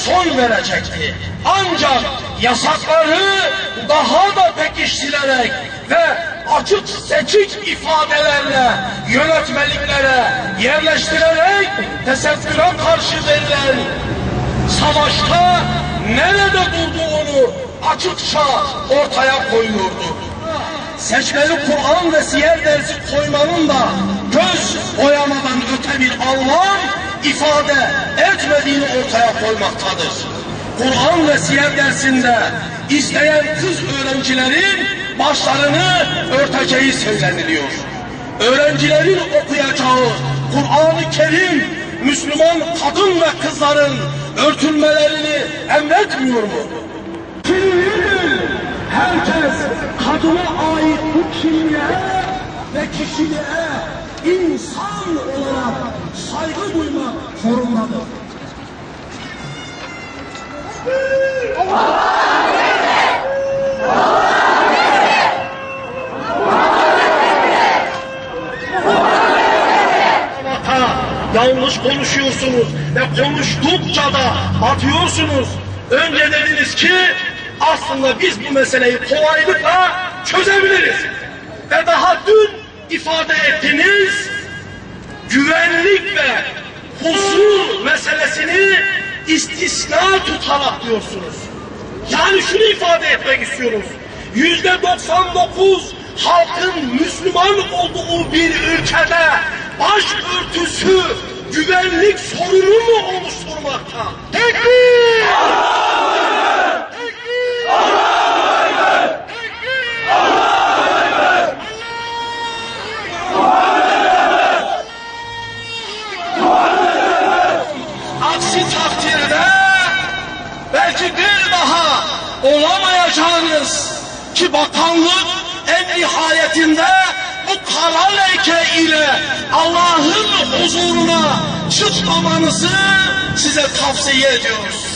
son verecekti. Ancak yasakları daha da pekiştirerek ve açık seçik ifadelerle yönetmeliklere yerleştirerek tesettüre karşı verilen savaşta nerede durduğunu açıkça ortaya koyuyordu. Seçmeli Kur'an ve siyer dersi koymanın da göz boyamadan öte bir anlam ifade etmediğini ortaya koymaktadır. Kur'an ve siyer dersinde isteyen kız öğrencilerin başlarını örteceği söyleniliyor. Öğrencilerin okuyacağı Kur'an-ı Kerim Müslüman kadın ve kızların örtülmelerini emretmiyor mu? Herkes kadına ait bu kimliğe ve kişiliğe insan olarak saygı duymak zorundadır. Yanlış konuşuyorsunuz ve konuştukça da atıyorsunuz. Önce dediniz ki aslında biz bu meseleyi kolaylıkla çözebiliriz. Ve daha dün ifade ettiniz, güvenlik ve huzur meselesini istisna tutarak diyorsunuz. Yani şunu ifade etmek istiyoruz. %99 halkın Müslüman olduğu bir ülkede başörtüsü güvenlik sorunu mu oluşturmakta? Tekbir! Aksi takdirde belki bir daha olamayacağınız ki bakanlık en nihayetinde bu kara leke ile Allah'ın huzuruna çıkmamanızı size tavsiye ediyoruz.